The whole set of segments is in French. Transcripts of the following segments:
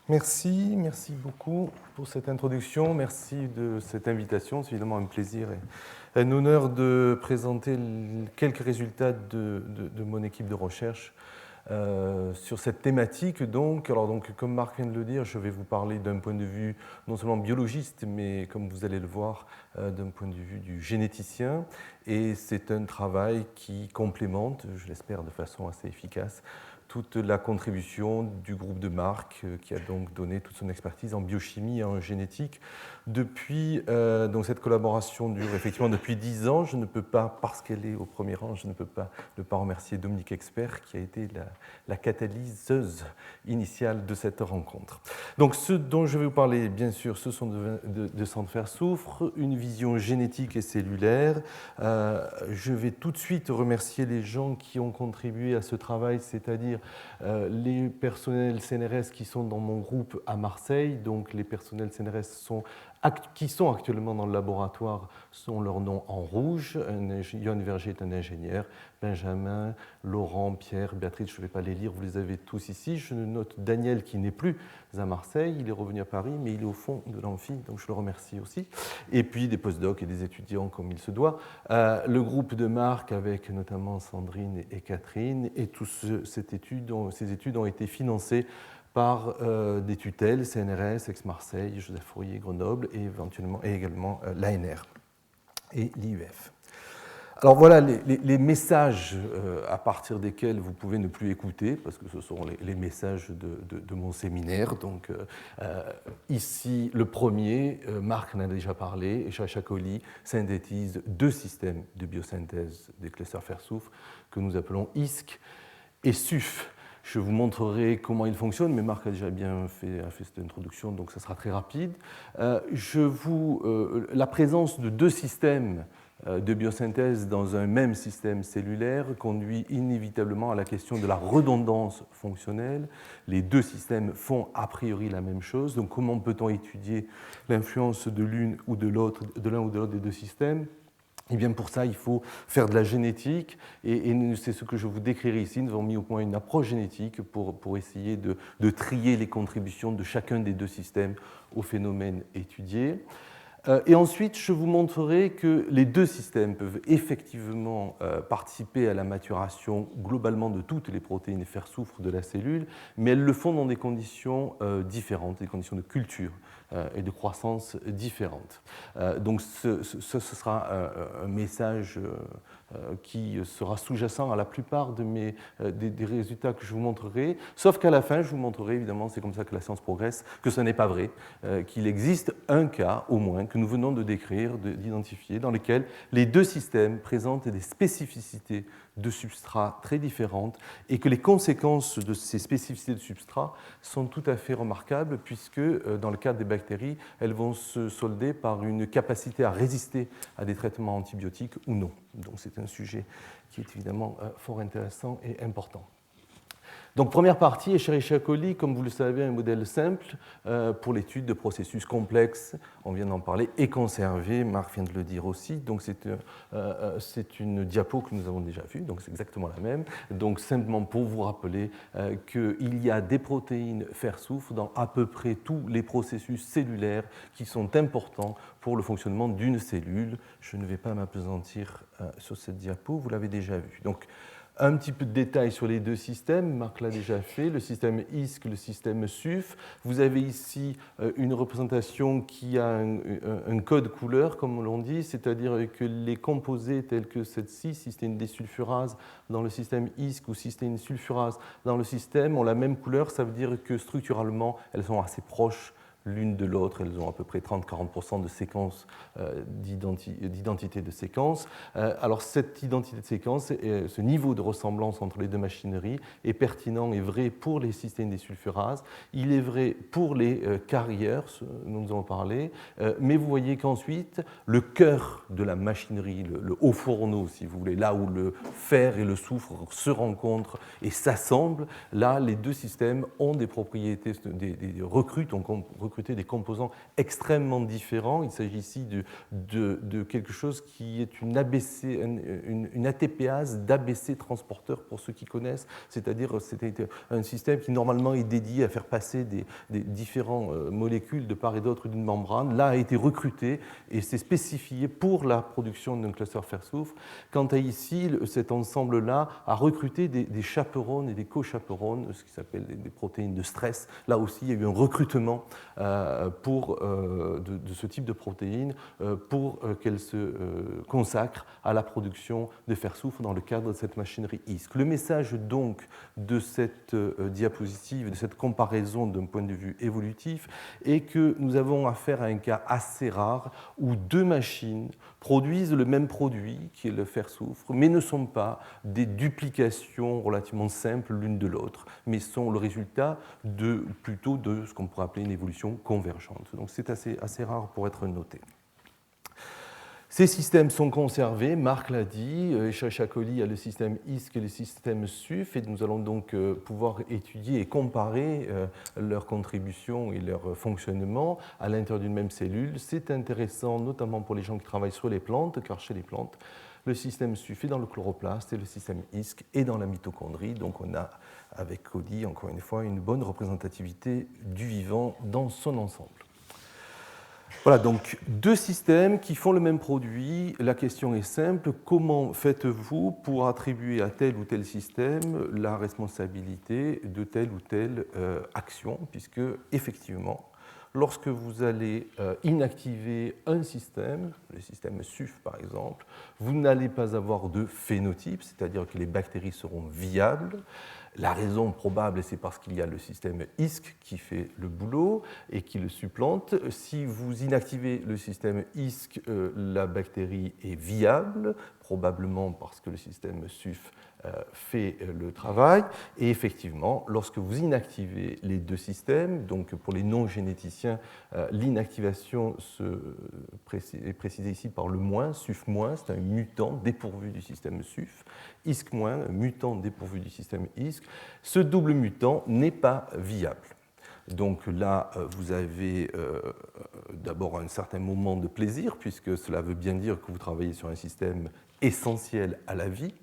Merci beaucoup pour cette introduction, merci de cette invitation. C'est évidemment un plaisir et un honneur de présenter quelques résultats de mon équipe de recherche sur cette thématique. Donc, comme Marc vient de le dire, je vais vous parler d'un point de vue non seulement biologiste, mais comme vous allez le voir, d'un point de vue du généticien. Et c'est un travail qui complémente, je l'espère de façon assez efficace, toute la contribution du groupe de Marc, qui a donc donné toute son expertise en biochimie et en génétique. Depuis, donc cette collaboration dure effectivement depuis 10 ans. Je ne peux pas, parce qu'elle est au premier rang, je ne peux pas ne pas remercier Dominique Expert, qui a été la catalyseuse initiale de cette rencontre. Donc ce dont je vais vous parler, bien sûr, ce sont de sang de fer soufre, une vision génétique et cellulaire. Je vais tout de suite remercier les gens qui ont contribué à ce travail, c'est-à-dire les personnels CNRS qui sont dans mon groupe à Marseille. Donc les personnels CNRS qui sont actuellement dans le laboratoire sont leurs noms en rouge. Yoann Verger est un ingénieur, Benjamin, Laurent, Pierre, Béatrice, je ne vais pas les lire, vous les avez tous ici. Je note Daniel qui n'est plus à Marseille, il est revenu à Paris, mais il est au fond de l'amphi, donc je le remercie aussi. Et puis des postdocs et des étudiants comme il se doit. Le groupe de Marc avec notamment Sandrine et Catherine, et ces études ont été financées par des tutelles, CNRS, Aix-Marseille, Joseph Fourier, Grenoble, et également l'ANR et l'IUF. Alors voilà les messages à partir desquels vous pouvez ne plus écouter, parce que ce sont les messages de mon séminaire. Donc ici, le premier, Marc en a déjà parlé, Chacha Colli synthétise 2 systèmes de biosynthèse des clusters fer-soufre que nous appelons ISC et SUF. Je vous montrerai comment ils fonctionnent, mais Marc a déjà bien fait cette introduction, donc ça sera très rapide. La présence de 2 systèmes de biosynthèse dans un même système cellulaire conduit inévitablement à la question de la redondance fonctionnelle. Les 2 systèmes font a priori la même chose, donc comment peut-on étudier l'influence de l'un ou de l'autre des 2 systèmes ? Et bien pour ça, il faut faire de la génétique, et c'est ce que je vous décrirai ici. Nous avons mis au point une approche génétique pour essayer de trier les contributions de chacun des 2 systèmes au phénomène étudié. Et ensuite, je vous montrerai que les 2 systèmes peuvent effectivement participer à la maturation globalement de toutes les protéines fer-soufre de la cellule, mais elles le font dans des conditions différentes, des conditions de culture et de croissance différentes. Donc ce sera un message qui sera sous-jacent à la plupart des résultats que je vous montrerai, sauf qu'à la fin, je vous montrerai, évidemment, c'est comme ça que la science progresse, que ce n'est pas vrai, qu'il existe un cas, au moins, que nous venons de décrire, d'identifier, dans lequel les 2 systèmes présentent des spécificités de substrats très différentes et que les conséquences de ces spécificités de substrats sont tout à fait remarquables puisque, dans le cas des bactéries, elles vont se solder par une capacité à résister à des traitements antibiotiques ou non. Donc c'est un sujet qui est évidemment fort intéressant et important. Donc, première partie, Escherichia coli, comme vous le savez, un modèle simple pour l'étude de processus complexes, on vient d'en parler, et conservés, Marc vient de le dire aussi. Donc, c'est une diapo que nous avons déjà vue, donc c'est exactement la même. Donc, simplement pour vous rappeler qu'il y a des protéines fer-soufre dans à peu près tous les processus cellulaires qui sont importants pour le fonctionnement d'une cellule. Je ne vais pas m'appesantir sur cette diapo, vous l'avez déjà vu. Donc, un petit peu de détails sur les 2 systèmes, Marc l'a déjà fait, le système ISC, le système SUF. Vous avez ici une représentation qui a un code couleur, comme l'on dit, c'est-à-dire que les composés tels que cette-ci, cystéine désulfurase dans le système ISC ou cystéine sulfurase dans le système, ont la même couleur. Ça veut dire que structurellement, elles sont assez proches l'une de l'autre. Elles ont à peu près 30-40% de séquences, d'identité de séquence. Alors cette identité de séquence, ce niveau de ressemblance entre les 2 machineries est pertinent et vrai pour les cystéines désulfurases. Il est vrai pour les carriers, dont nous avons parlé, mais vous voyez qu'ensuite, le cœur de la machinerie, le haut fourneau, si vous voulez, là où le fer et le soufre se rencontrent et s'assemblent, là, les 2 systèmes ont des propriétés, recrutent recruter des composants extrêmement différents. Il s'agit ici de quelque chose qui est une ATPase d'ABC transporteur, pour ceux qui connaissent, c'est-à-dire c'était un système qui normalement est dédié à faire passer des différentes molécules de part et d'autre d'une membrane. Là a été recruté et c'est spécifié pour la production d'un cluster fer-soufre. Quant à ici, cet ensemble-là a recruté des chaperones et des co-chaperones, ce qui s'appelle des protéines de stress. Là aussi, il y a eu un recrutement de ce type de protéines pour qu'elles se consacrent à la production de fer-soufre dans le cadre de cette machinerie ISC. Le message donc de cette diapositive, de cette comparaison d'un point de vue évolutif, est que nous avons affaire à un cas assez rare où deux machines produisent le même produit, qui est le fer-soufre, mais ne sont pas des duplications relativement simples l'une de l'autre, mais sont le résultat plutôt de ce qu'on pourrait appeler une évolution convergente. Donc c'est assez rare pour être noté. Ces systèmes sont conservés, Marc l'a dit, Echacha coli a le système ISC et le système SUF, et nous allons donc pouvoir étudier et comparer leur contribution et leur fonctionnement à l'intérieur d'une même cellule. C'est intéressant notamment pour les gens qui travaillent sur les plantes, car chez les plantes, le système SUF est dans le chloroplaste et le système ISC est dans la mitochondrie. Donc on a, avec coli, encore une fois, une bonne représentativité du vivant dans son ensemble. Voilà, donc deux systèmes qui font le même produit. La question est simple, comment faites-vous pour attribuer à tel ou tel système la responsabilité de telle ou telle action, puisque effectivement, lorsque vous allez inactiver un système, le système SUF par exemple, vous n'allez pas avoir de phénotype, c'est-à-dire que les bactéries seront viables. La raison probable, c'est parce qu'il y a le système ISC qui fait le boulot et qui le supplante. Si vous inactivez le système ISC, la bactérie est viable, probablement parce que le système SUF fait le travail. Et effectivement, lorsque vous inactivez les deux systèmes, donc pour les non-généticiens, l'inactivation est précisée ici par le moins, SUF-, c'est un mutant dépourvu du système SUF, ISC-, un mutant dépourvu du système ISC. Ce double mutant n'est pas viable. Donc là, vous avez d'abord un certain moment de plaisir, puisque cela veut bien dire que vous travaillez sur un système essentiel à la vie.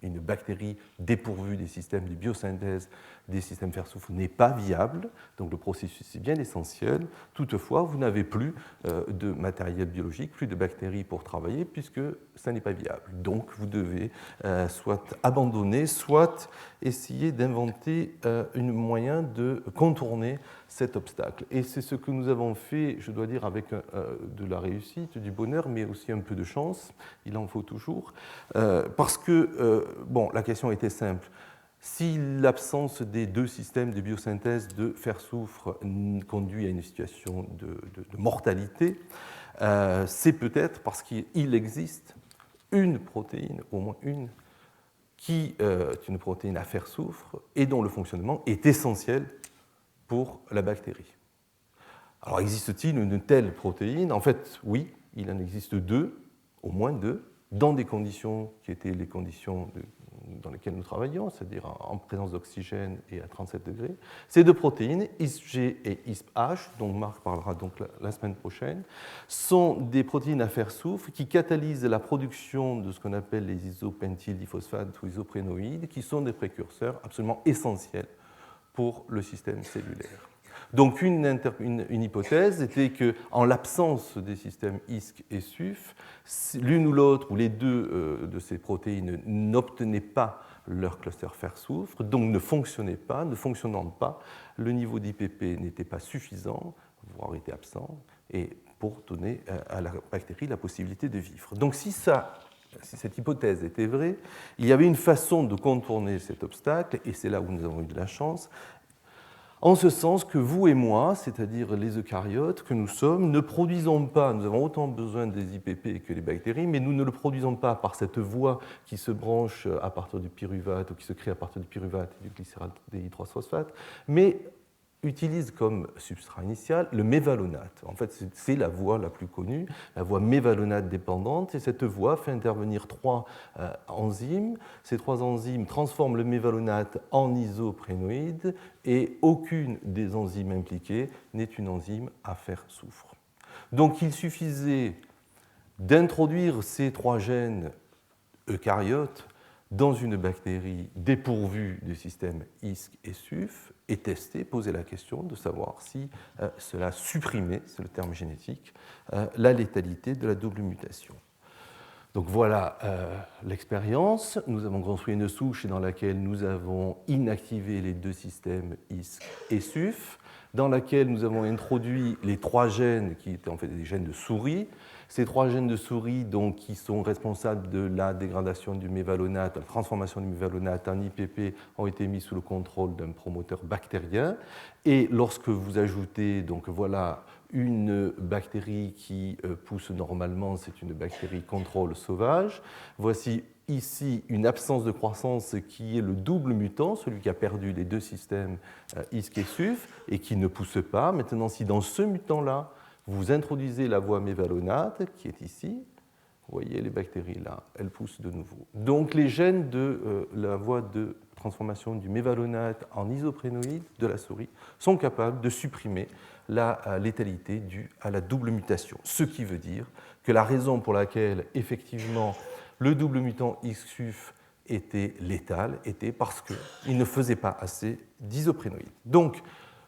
Une bactérie dépourvue des systèmes de biosynthèse des systèmes fer-soufre n'est pas viable, donc le processus est bien essentiel. Toutefois, vous n'avez plus de matériel biologique, plus de bactéries pour travailler, puisque ça n'est pas viable. Donc vous devez soit abandonner, soit essayer d'inventer un moyen de contourner cet obstacle. Et c'est ce que nous avons fait, je dois dire, avec de la réussite, du bonheur, mais aussi un peu de chance, il en faut toujours, parce que, la question était simple. Si l'absence des deux systèmes de biosynthèse de fer-soufre conduit à une situation de mortalité, c'est peut-être parce qu'il existe une protéine, au moins une, qui est une protéine à fer-soufre et dont le fonctionnement est essentiel pour la bactérie. Alors existe-t-il une telle protéine? En fait, oui, il en existe deux, au moins deux, dans des conditions qui étaient les conditions dans lesquelles nous travaillions, c'est-à-dire en présence d'oxygène et à 37 degrés. Ces deux protéines, ISG et ISPH, dont Marc parlera donc la semaine prochaine, sont des protéines à fer-soufre qui catalysent la production de ce qu'on appelle les isopentylphosphates ou isoprénoïdes, qui sont des précurseurs absolument essentiels pour le système cellulaire. Donc une hypothèse était qu'en l'absence des systèmes ISC et SUF, l'une ou l'autre ou les deux de ces protéines n'obtenaient pas leur cluster fer-soufre, donc ne fonctionnaient pas. Ne fonctionnant pas, le niveau d'IPP n'était pas suffisant, voire était absent, et pour donner à la bactérie la possibilité de vivre. Donc si cette hypothèse était vraie, il y avait une façon de contourner cet obstacle, et c'est là où nous avons eu de la chance, en ce sens que vous et moi, c'est-à-dire les eucaryotes que nous sommes, ne produisons pas, nous avons autant besoin des IPP que les bactéries, mais nous ne le produisons pas par cette voie qui se branche à partir du pyruvate ou qui se crée à partir du pyruvate et du glycéraldéhyde 3-phosphate, mais utilise comme substrat initial le mévalonate. En fait, c'est la voie la plus connue, la voie mévalonate dépendante, et cette voie fait intervenir trois enzymes. Ces trois enzymes transforment le mévalonate en isoprénoïde, et aucune des enzymes impliquées n'est une enzyme à faire soufre. Donc il suffisait d'introduire ces trois gènes eucaryotes dans une bactérie dépourvue du système ISC et SUF et tester, poser la question de savoir si cela supprimait, c'est le terme génétique, la létalité de la double mutation. Donc voilà l'expérience. Nous avons construit une souche dans laquelle nous avons inactivé les deux systèmes ISC et SUF, dans laquelle nous avons introduit les trois gènes qui étaient en fait des gènes de souris. Ces trois gènes de souris donc, qui sont responsables de la dégradation du mévalonate, la transformation du mévalonate en IPP, ont été mis sous le contrôle d'un promoteur bactérien. Et lorsque vous ajoutez donc, voilà, une bactérie qui pousse normalement, c'est une bactérie contrôle sauvage. Voici ici une absence de croissance qui est le double mutant, celui qui a perdu les deux systèmes ISC et SUF et qui ne pousse pas. Maintenant, si dans ce mutant-là, vous introduisez la voie mévalonate qui est ici, vous voyez les bactéries là, elles poussent de nouveau. Donc les gènes de la voie de transformation du mévalonate en isoprénoïde de la souris sont capables de supprimer la létalité due à la double mutation. Ce qui veut dire que la raison pour laquelle effectivement le double mutant ISC-SUF était létal était parce qu'il ne faisait pas assez d'isoprénoïdes. Donc,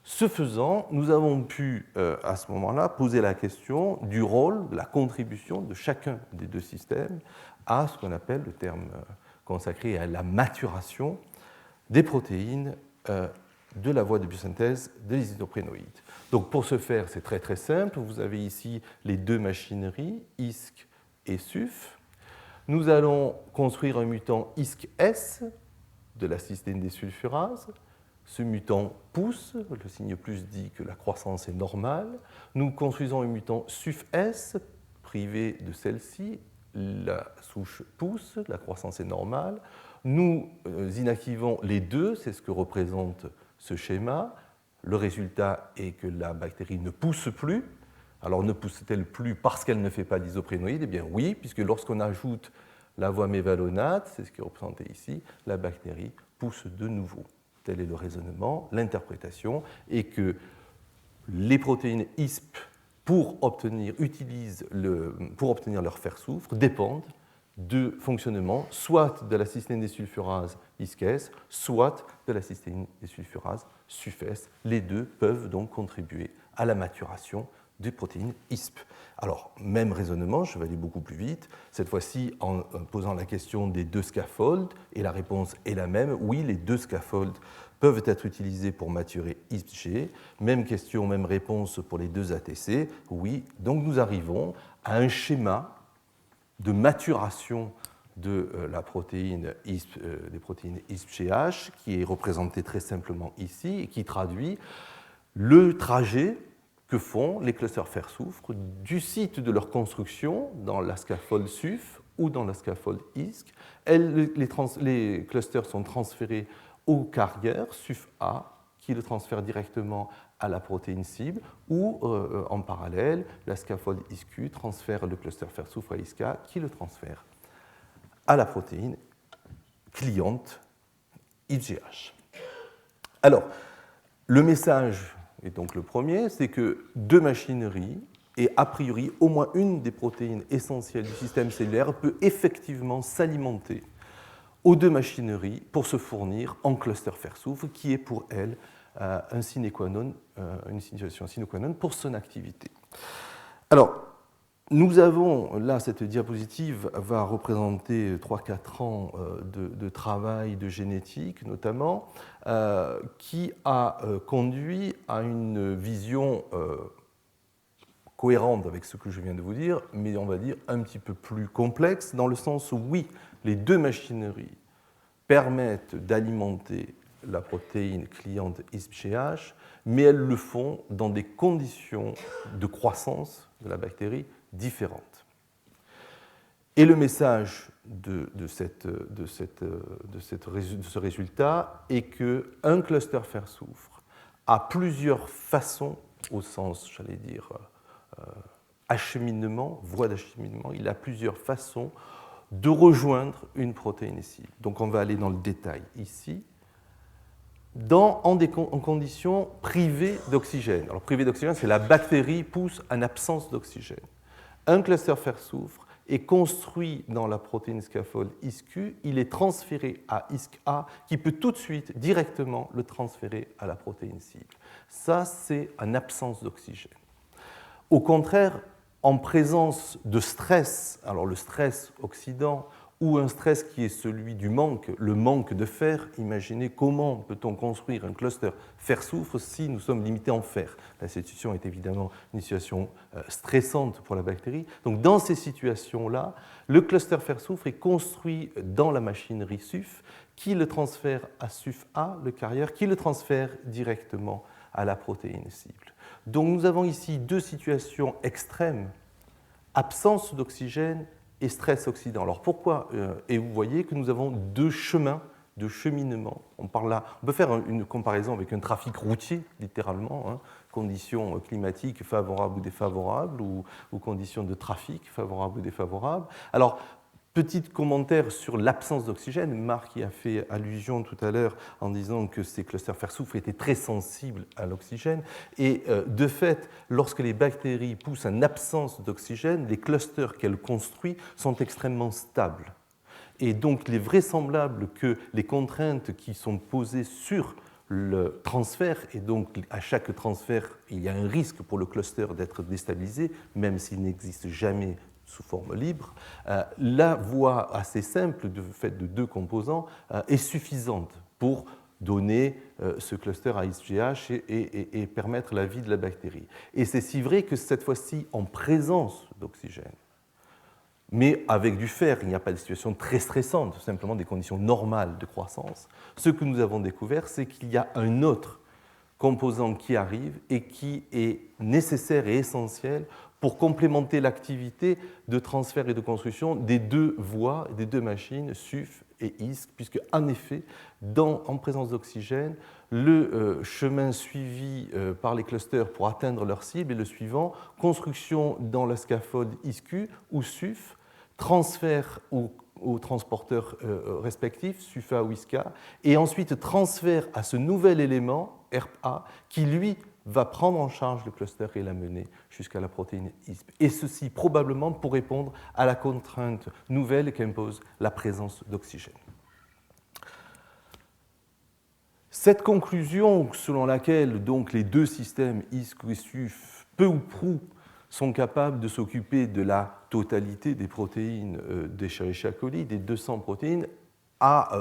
ce faisant, nous avons pu, à ce moment-là, poser la question du rôle, de la contribution de chacun des deux systèmes à ce qu'on appelle le terme consacré à la maturation des protéines de la voie de biosynthèse des isoprénoïdes. Donc, pour ce faire, c'est très très simple. Vous avez ici les deux machineries, ISC et SUF. Nous allons construire un mutant ISC-S de la cystéine désulfurase. Ce mutant pousse, le signe plus dit que la croissance est normale. Nous construisons un mutant SUF-S, privé de celle-ci, la souche pousse, la croissance est normale. Nous inactivons les deux, c'est ce que représente ce schéma. Le résultat est que la bactérie ne pousse plus. Alors ne pousse-t-elle plus parce qu'elle ne fait pas d'isoprénoïdes? Eh bien oui, puisque lorsqu'on ajoute la voie mévalonate, c'est ce qui est représenté ici, la bactérie pousse de nouveau. Tel est le raisonnement, l'interprétation, et que les protéines ISP, pour obtenir leur fer soufre, dépendent du fonctionnement soit de la cystéine désulfurase ISC-S, soit de la cystéine désulfurase SUF-S. Les deux peuvent donc contribuer à la maturation des protéines ISP. Alors, même raisonnement, je vais aller beaucoup plus vite, cette fois-ci en posant la question des deux scaffolds, et la réponse est la même. Oui, les deux scaffolds peuvent être utilisés pour maturer ISP-G. Même question, même réponse pour les deux ATC. Oui, donc nous arrivons à un schéma de maturation de la protéine ISP, des protéines ISP-GH, qui est représenté très simplement ici, et qui traduit le trajet que font les clusters fer-soufre du site de leur construction dans la scaffold SUF ou dans la scaffold ISC. Les clusters sont transférés au carrière SUF-A qui le transfère directement à la protéine cible ou en parallèle, la scaffold ISQ transfère le cluster fer-soufre à ISK qui le transfère à la protéine cliente ISGH. Alors, le message est donc le premier, c'est que deux machineries, et a priori au moins une des protéines essentielles du système cellulaire, peut effectivement s'alimenter aux deux machineries pour se fournir en cluster fer-soufre, qui est pour elle un sine qua non, une situation sine qua non pour son activité. Alors, nous avons, là, cette diapositive va représenter 3-4 ans de travail de génétique, notamment, qui a conduit à une vision cohérente avec ce que je viens de vous dire, mais on va dire un petit peu plus complexe, dans le sens où, oui, les deux machineries permettent d'alimenter la protéine cliente ISP-GH, mais elles le font dans des conditions de croissance de la bactérie différentes. Et le message de ce résultat est qu'un cluster fer-soufre a plusieurs façons, au sens, j'allais dire, acheminement, voie d'acheminement, il a plusieurs façons de rejoindre une protéine cible. Donc on va aller dans le détail ici, en conditions privées d'oxygène. Alors privé d'oxygène, c'est la bactérie pousse en absence d'oxygène. Un cluster fer-soufre est construit dans la protéine scaffold ISQ, il est transféré à ISC-A, qui peut tout de suite, directement, le transférer à la protéine cible. Ça, c'est en absence d'oxygène. Au contraire, en présence de stress, alors le stress oxydant, ou un stress qui est celui du manque, le manque de fer, imaginez comment peut-on construire un cluster fer-soufre si nous sommes limités en fer. La situation est évidemment une situation stressante pour la bactérie. Donc dans ces situations-là, le cluster fer-soufre est construit dans la machinerie SUF qui le transfère à SUF-A, le carrière, qui le transfère directement à la protéine cible. Donc nous avons ici deux situations extrêmes, absence d'oxygène et stress oxydant. Alors pourquoi Et vous voyez que nous avons deux chemins de cheminement. On peut faire une comparaison avec un trafic routier, littéralement, hein, conditions climatiques favorables ou défavorables, ou conditions de trafic favorables ou défavorables. Alors, petit commentaire sur l'absence d'oxygène. Marc y a fait allusion tout à l'heure en disant que ces clusters fer-soufre étaient très sensibles à l'oxygène. Et de fait, lorsque les bactéries poussent en absence d'oxygène, les clusters qu'elles construisent sont extrêmement stables. Et donc, il est vraisemblable que les contraintes qui sont posées sur le transfert, et donc à chaque transfert, il y a un risque pour le cluster d'être déstabilisé, même s'il n'existe jamais sous forme libre, la voie assez simple, de fait de deux composants, est suffisante pour donner ce cluster à ISGH et permettre la vie de la bactérie. Et c'est si vrai que cette fois-ci, en présence d'oxygène, mais avec du fer, il n'y a pas de situation très stressante, simplement des conditions normales de croissance, ce que nous avons découvert, c'est qu'il y a un autre composant qui arrive et qui est nécessaire et essentiel pour complémenter l'activité de transfert et de construction des deux voies, des deux machines, SUF et ISC, puisque en effet, en présence d'oxygène, le chemin suivi par les clusters pour atteindre leur cible est le suivant: construction dans le scaffold ISQ ou SUF, transfert aux transporteurs respectifs, SUFA ou ISCA, et ensuite transfert à ce nouvel élément, ERP-A, qui lui va prendre en charge le cluster et l'amener jusqu'à la protéine ISP. Et ceci probablement pour répondre à la contrainte nouvelle qu'impose la présence d'oxygène. Cette conclusion selon laquelle donc, les deux systèmes ISC et SUF, peu ou prou, sont capables de s'occuper de la totalité des protéines d'Escherichia coli, des 200 protéines, a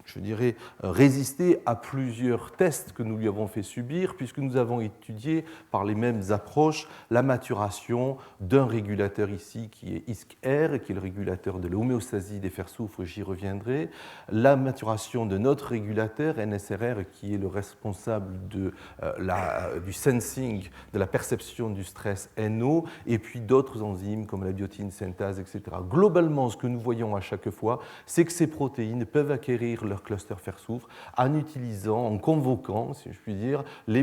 je dirais, résister à plusieurs tests que nous lui avons fait subir, puisque nous avons étudié par les mêmes approches la maturation d'un régulateur ici qui est ISC-R, qui est le régulateur de l'homéostasie des fer-soufre, j'y reviendrai, la maturation de notre régulateur NSRR, qui est le responsable du sensing, de la perception du stress NO, et puis d'autres enzymes comme la biotine synthase, etc. Globalement, ce que nous voyons à chaque fois, c'est que ces protéines peuvent acquérir leur cluster fer-soufre en utilisant, en convoquant, si je puis dire, les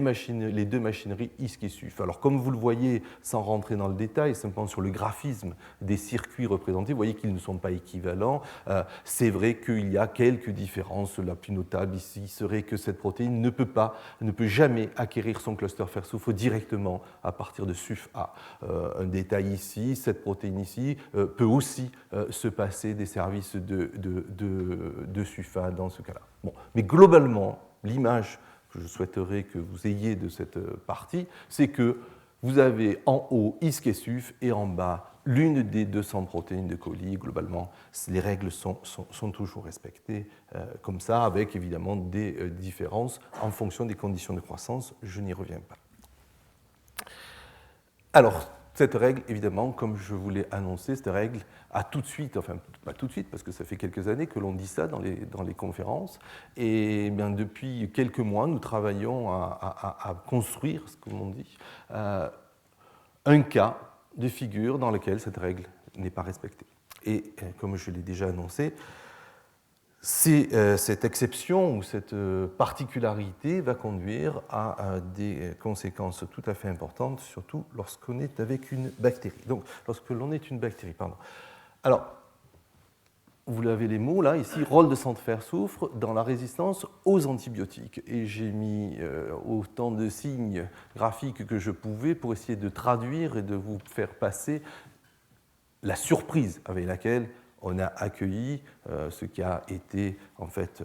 deux machineries ISC et SUF. Alors, comme vous le voyez, sans rentrer dans le détail, simplement sur le graphisme des circuits représentés, vous voyez qu'ils ne sont pas équivalents. C'est vrai qu'il y a quelques différences. La plus notable ici serait que cette protéine ne peut jamais acquérir son cluster fer-soufre directement à partir de SUF-A. Un détail ici, cette protéine ici peut aussi se passer des services de SUF-A dans ce cas-là. Bon. Mais globalement, l'image que je souhaiterais que vous ayez de cette partie, c'est que vous avez en haut ISC et SUF et en bas l'une des 200 protéines de coli. Globalement, les règles sont toujours respectées comme ça, avec évidemment des différences en fonction des conditions de croissance. Je n'y reviens pas. Alors, cette règle, évidemment, comme je vous l'ai annoncé, cette règle a tout de suite, enfin pas tout de suite, parce que ça fait quelques années que l'on dit ça dans les conférences, et bien, depuis quelques mois, nous travaillons à construire, comme on dit, un cas de figure dans lequel cette règle n'est pas respectée. Et comme je l'ai déjà annoncé, Cette exception ou cette particularité va conduire à des conséquences tout à fait importantes, surtout lorsqu'on est avec une bactérie. Donc, lorsque l'on est une bactérie, pardon. Alors, vous avez les mots là, ici, rôle de sang de fer-soufre dans la résistance aux antibiotiques. Et j'ai mis autant de signes graphiques que je pouvais pour essayer de traduire et de vous faire passer la surprise avec laquelle on a accueilli ce qui a été en fait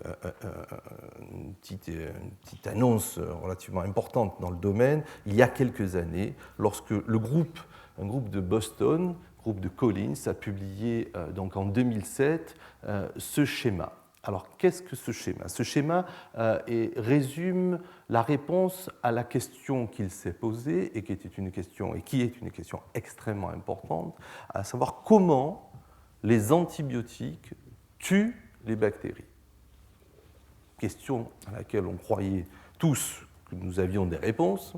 une petite annonce relativement importante dans le domaine il y a quelques années, lorsque un groupe de Boston, groupe de Collins, a publié donc en 2007 ce schéma. Alors, qu'est-ce que ce schéma? Ce schéma résume la réponse à la question qu'il s'est posée et qui est une question extrêmement importante, à savoir comment les antibiotiques tuent les bactéries. Question à laquelle on croyait tous que nous avions des réponses.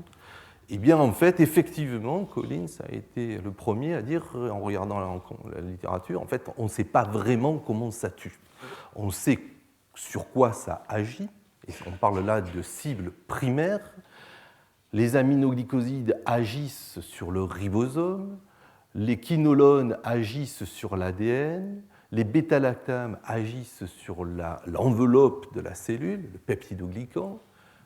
Eh bien, en fait, effectivement, Collins a été le premier à dire, en regardant la littérature, en fait, on ne sait pas vraiment comment ça tue. On sait sur quoi ça agit, et on parle là de cibles primaires. Les aminoglycosides agissent sur le ribosome, les quinolones agissent sur l'ADN, les bêta-lactames agissent sur l'enveloppe de la cellule, le peptidoglycan.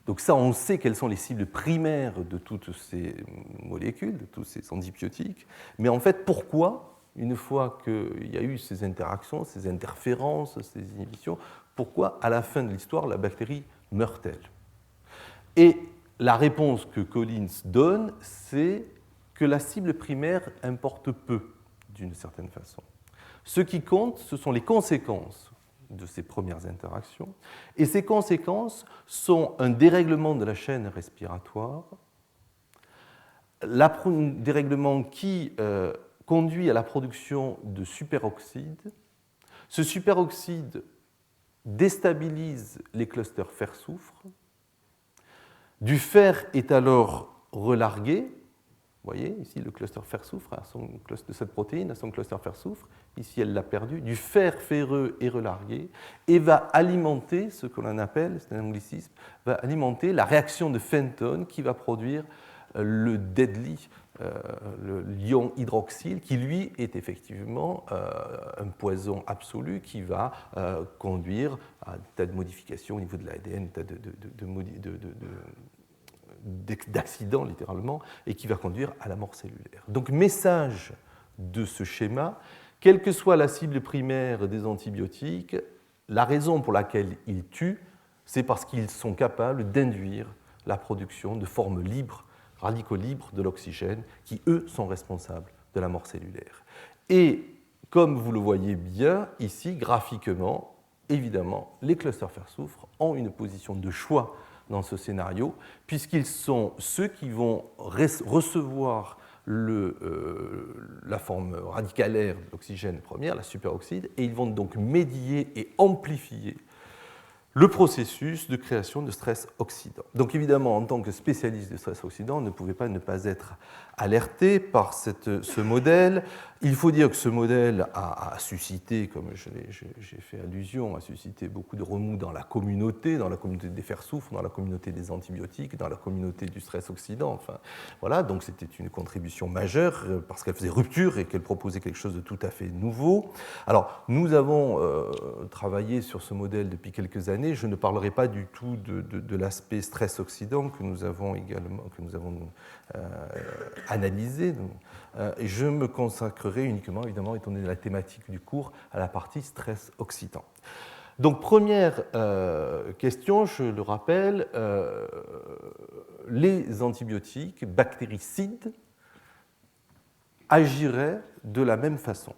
Donc ça, on sait quelles sont les cibles primaires de toutes ces molécules, de tous ces antibiotiques. Mais en fait, pourquoi, une fois qu'il y a eu ces interactions, ces interférences, ces inhibitions, pourquoi, à la fin de l'histoire, la bactérie meurt-elle? Et la réponse que Collins donne, c'est que la cible primaire importe peu, d'une certaine façon. Ce qui compte, ce sont les conséquences de ces premières interactions, et ces conséquences sont un dérèglement de la chaîne respiratoire, un dérèglement qui conduit à la production de superoxyde. Ce superoxyde déstabilise les clusters fer-soufre. Du fer est alors relargué. Vous voyez, ici, le cluster fer-soufre de cette protéine a son cluster fer-soufre. Ici, elle l'a perdu. Du fer ferreux est relargué et va alimenter ce que l'on appelle, c'est un anglicisme, va alimenter la réaction de Fenton qui va produire le deadly, le l'ion hydroxyle, qui lui est effectivement un poison absolu qui va conduire à un tas de modifications au niveau de l'ADN, un tas d'accidents littéralement, et qui va conduire à la mort cellulaire. Donc, message de ce schéma, quelle que soit la cible primaire des antibiotiques, la raison pour laquelle ils tuent, c'est parce qu'ils sont capables d'induire la production de formes libres, radicaux libres de l'oxygène, qui, eux, sont responsables de la mort cellulaire. Et, comme vous le voyez bien ici, graphiquement, évidemment, les clusters fer-soufre ont une position de choix dans ce scénario, puisqu'ils sont ceux qui vont recevoir la forme radicalaire de l'oxygène première, la superoxyde, et ils vont donc médier et amplifier le processus de création de stress oxydant. Donc évidemment, en tant que spécialiste de stress oxydant, on ne pouvait pas ne pas être alerté par ce modèle. Il faut dire que ce modèle a suscité, comme j'ai fait allusion, a suscité beaucoup de remous dans la communauté des fer-soufre, dans la communauté des antibiotiques, dans la communauté du stress oxydant. Enfin, voilà, donc c'était une contribution majeure parce qu'elle faisait rupture et qu'elle proposait quelque chose de tout à fait nouveau. Alors, nous avons travaillé sur ce modèle depuis quelques années. Je ne parlerai pas du tout de l'aspect stress oxydant que nous avons analysé. Et je me consacrerai uniquement, évidemment, étant donné la thématique du cours, à la partie stress oxydant. Donc, première question, je le rappelle, les antibiotiques bactéricides agiraient de la même façon.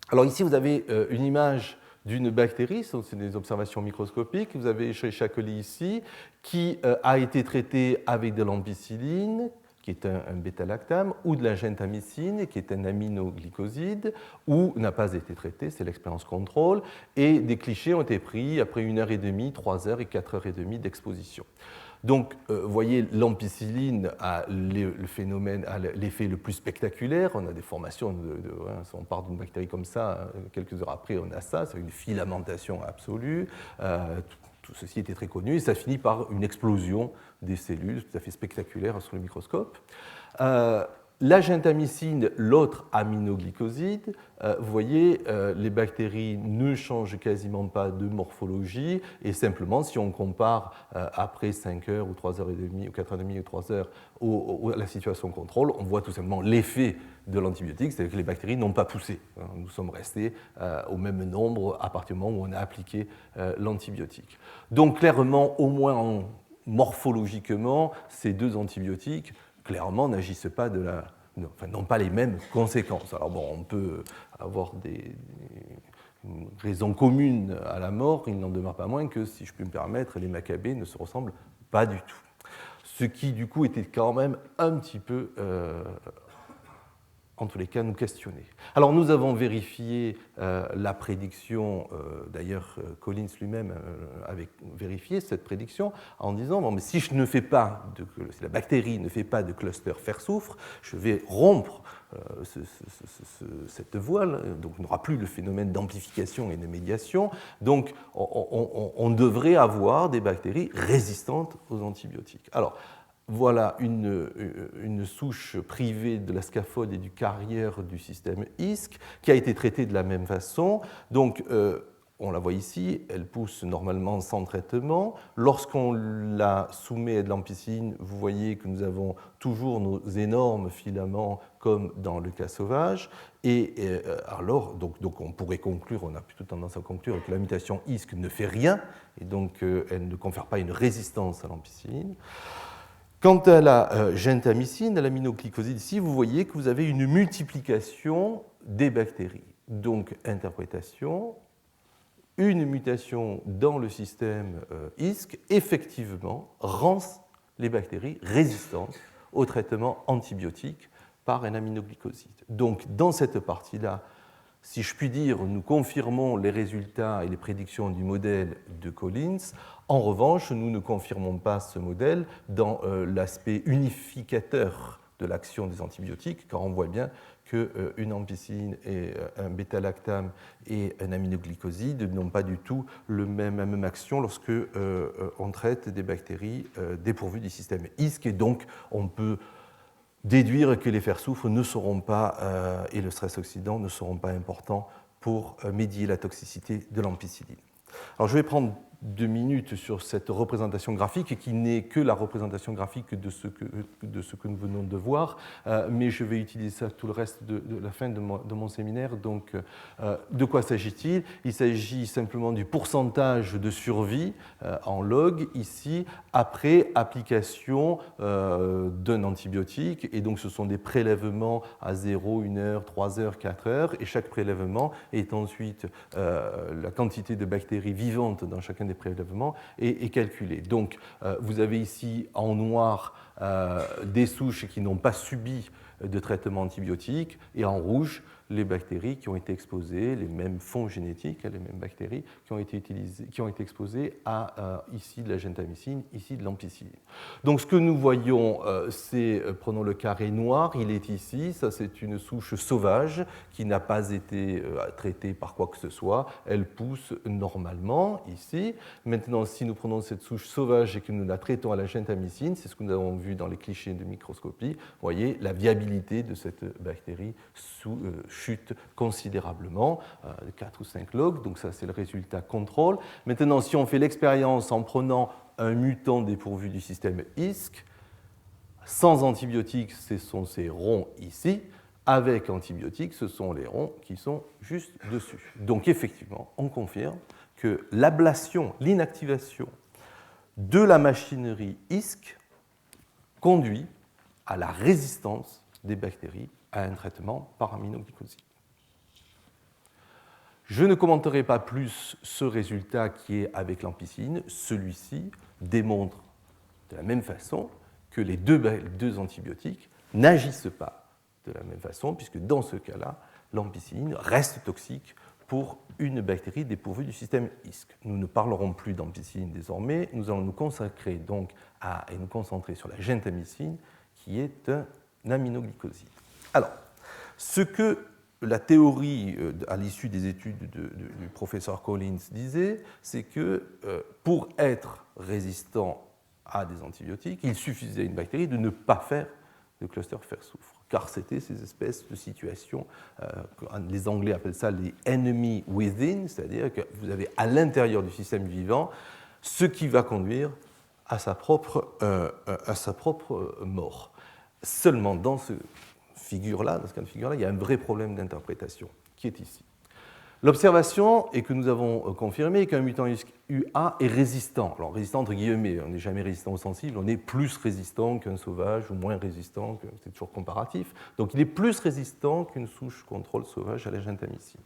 Alors ici, vous avez une image d'une bactérie, c'est des observations microscopiques. Vous avez Escherichia coli ici, qui a été traitée avec de l'ampicilline, qui est un bêta-lactame, ou de la gentamicine, qui est un aminoglycoside, ou n'a pas été traité, c'est l'expérience contrôle, et des clichés ont été pris après 1h30, 3 heures et 4h30 d'exposition. Donc, vous voyez, l'ampicilline a l'effet le plus spectaculaire. On a des formations, si on part d'une bactérie comme ça, quelques heures après, on a ça, c'est une filamentation absolue. Tout ceci était très connu, et ça finit par une explosion des cellules, tout à fait spectaculaire sous le microscope. La gentamicine, l'autre aminoglycoside, vous voyez, les bactéries ne changent quasiment pas de morphologie, et simplement, si on compare après 5 heures ou 3h30 ou 4h30 ou 3 heures à la situation contrôle, on voit tout simplement l'effet de l'antibiotique, c'est-à-dire que les bactéries n'ont pas poussé. Nous sommes restés au même nombre à partir du moment où on a appliqué l'antibiotique. Donc clairement, au moins morphologiquement, ces deux antibiotiques clairement n'agissent pas n'ont pas les mêmes conséquences. Alors bon, on peut avoir des raisons communes à la mort, il n'en demeure pas moins que, si je puis me permettre, les Maccabées ne se ressemblent pas du tout. Ce qui, du coup, était quand même un petit peu, en tous les cas, nous questionner. Alors, nous avons vérifié la prédiction, d'ailleurs, Collins lui-même avait vérifié cette prédiction en disant, bon, mais si si la bactérie ne fait pas de cluster fer-soufre, je vais rompre cette voile, donc il n'y aura plus le phénomène d'amplification et de médiation, donc on devrait avoir des bactéries résistantes aux antibiotiques. Alors, voilà une souche privée de la scaphoïde et du carrière du système ISC qui a été traitée de la même façon. Donc, on la voit ici, elle pousse normalement sans traitement. Lorsqu'on la soumet à de l'ampicilline, vous voyez que nous avons toujours nos énormes filaments comme dans le cas sauvage. Et alors, donc on pourrait conclure, on a plutôt tendance à conclure que la mutation ISC ne fait rien, et donc elle ne confère pas une résistance à l'ampicilline. Quant à la gentamicine, à l'aminoglycoside, ici, vous voyez que vous avez une multiplication des bactéries. Donc, interprétation, une mutation dans le système ISC, effectivement, rend les bactéries résistantes au traitement antibiotique par un aminoglycoside. Donc, dans cette partie-là, si je puis dire, nous confirmons les résultats et les prédictions du modèle de Collins. En revanche, nous ne confirmons pas ce modèle dans l'aspect unificateur de l'action des antibiotiques, car on voit bien qu'une ampicilline et un bêta-lactam et un aminoglycoside n'ont pas du tout la même action lorsque on traite des bactéries dépourvues du système ISC, et donc on peut déduire que les fer-soufre ne seront pas, et le stress oxydant ne seront pas importants pour médier la toxicité de l'ampicilline. Alors je vais prendre 2 minutes sur cette représentation graphique qui n'est que la représentation graphique de ce que nous venons de voir, mais je vais utiliser ça tout le reste de la fin de mon séminaire. Donc, de quoi s'agit-il? Il s'agit simplement du pourcentage de survie en log ici après application d'un antibiotique, et donc ce sont des prélèvements à 0, 1 heure, 3 heures, 4 heures, et chaque prélèvement est ensuite la quantité de bactéries vivantes dans chacun des prélèvements est calculée. Donc, vous avez ici en noir des souches qui n'ont pas subi de traitement antibiotique, et en rouge les bactéries qui ont été exposées, les mêmes fonds génétiques, les mêmes bactéries qui ont été exposées à ici de la gentamicine, ici de l'ampicilline. Donc ce que nous voyons, c'est, prenons le carré noir, il est ici, ça c'est une souche sauvage qui n'a pas été traitée par quoi que ce soit, elle pousse normalement ici. Maintenant, si nous prenons cette souche sauvage et que nous la traitons à la gentamicine, c'est ce que nous avons vu dans les clichés de microscopie, vous voyez, la viabilité de cette bactérie chute considérablement, 4 ou 5 logs, donc ça c'est le résultat contrôle. Maintenant, si on fait l'expérience en prenant un mutant dépourvu du système ISC, sans antibiotiques, ce sont ces ronds ici, avec antibiotiques, ce sont les ronds qui sont juste dessus. Donc effectivement, on confirme que l'ablation, l'inactivation de la machinerie ISC conduit à la résistance des bactéries à un traitement par aminoglycoside. Je ne commenterai pas plus ce résultat qui est avec l'ampicilline. Celui-ci démontre de la même façon que les deux antibiotiques n'agissent pas de la même façon, puisque dans ce cas-là, l'ampicilline reste toxique pour une bactérie dépourvue du système ISC. Nous ne parlerons plus d'ampicilline désormais, nous allons nous consacrer donc et nous concentrer sur la gentamicine, qui est un aminoglycoside. Alors, ce que la théorie, à l'issue des études du professeur Collins, disait, c'est que pour être résistant à des antibiotiques, il suffisait à une bactérie de ne pas faire de cluster fer-soufre, car c'était ces espèces de situations, les Anglais appellent ça les enemy within, c'est-à-dire que vous avez à l'intérieur du système vivant ce qui va conduire à sa propre mort. Seulement dans ce figure-là, dans ce cas de figure-là, il y a un vrai problème d'interprétation qui est ici. L'observation est que nous avons confirmé qu'un mutant UA est résistant. Alors résistant entre guillemets, on n'est jamais résistant au sensible, on est plus résistant qu'un sauvage ou moins résistant, c'est toujours comparatif. Donc il est plus résistant qu'une souche contrôle sauvage à la gentamicine.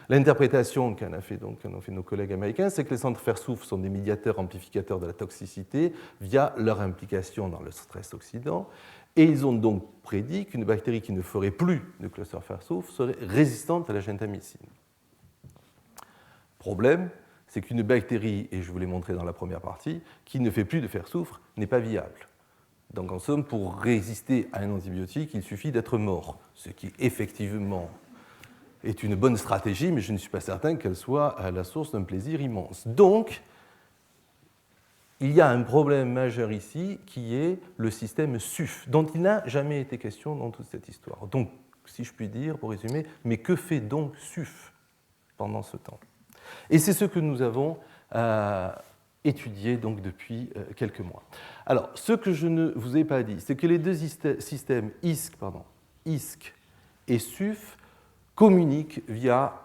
L'interprétation qu'en ont fait nos collègues américains, c'est que les centres fer-soufre sont des médiateurs amplificateurs de la toxicité via leur implication dans le stress oxydant. Et ils ont donc prédit qu'une bactérie qui ne ferait plus de cluster fer-soufre serait résistante à la gentamicine. Problème, c'est qu'une bactérie, et je vous l'ai montré dans la première partie, qui ne fait plus de fer-soufre n'est pas viable. Donc en somme, pour résister à un antibiotique, il suffit d'être mort, ce qui effectivement est une bonne stratégie, mais je ne suis pas certain qu'elle soit à la source d'un plaisir immense. Donc, il y a un problème majeur ici qui est le système SUF, dont il n'a jamais été question dans toute cette histoire. Donc, si je puis dire, pour résumer, mais que fait donc SUF pendant ce temps? Et c'est ce que nous avons étudié donc depuis quelques mois. Alors, ce que je ne vous ai pas dit, c'est que les deux systèmes ISC et SUF communiquent via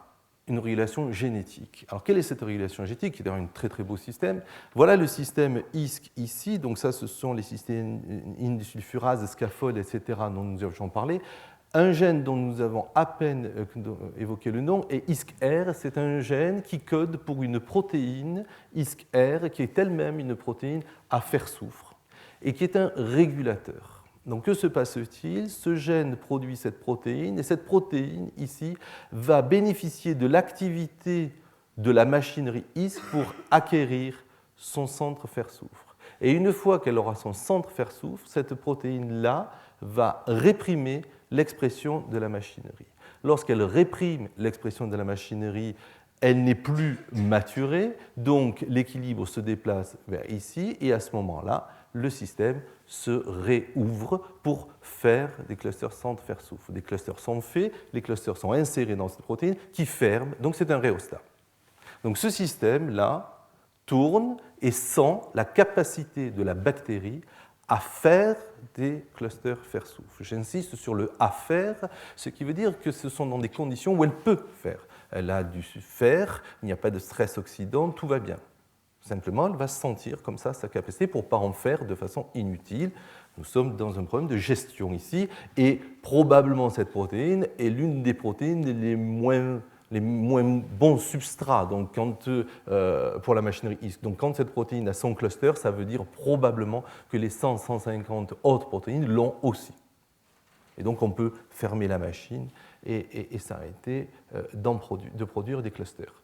une régulation génétique. Alors, quelle est cette régulation génétique, qui est d'ailleurs un très très beau système? Voilà le système ISC ici, donc ça, ce sont les systèmes indéssulfurase, scaffold, etc., dont nous avions parlé. Un gène dont nous avons à peine évoqué le nom est ISCR, c'est un gène qui code pour une protéine ISCR, qui est elle-même une protéine à fer-soufre, et qui est un régulateur. Donc que se passe-t-il? Ce gène produit cette protéine, et cette protéine, ici, va bénéficier de l'activité de la machinerie ISC pour acquérir son centre fer-soufre. Et une fois qu'elle aura son centre fer-soufre, cette protéine-là va réprimer l'expression de la machinerie. Lorsqu'elle réprime l'expression de la machinerie, elle n'est plus maturée, donc l'équilibre se déplace vers ici, et à ce moment-là, le système se réouvre pour faire des clusters centre fer-soufre. Des clusters sont faits, les clusters sont insérés dans cette protéine qui ferme, donc c'est un rhéostat. Donc ce système-là tourne et sent la capacité de la bactérie à faire des clusters fer-soufre. J'insiste sur le « à faire », ce qui veut dire que ce sont dans des conditions où elle peut faire. Elle a du fer, il n'y a pas de stress oxydant, tout va bien. Simplement, elle va sentir comme ça sa capacité pour ne pas en faire de façon inutile. Nous sommes dans un problème de gestion ici, et probablement cette protéine est l'une des protéines les moins bons substrats donc pour la machinerie ISC. Donc quand cette protéine a son cluster, ça veut dire probablement que les 100-150 autres protéines l'ont aussi. Et donc on peut fermer la machine et s'arrêter de produire des clusters.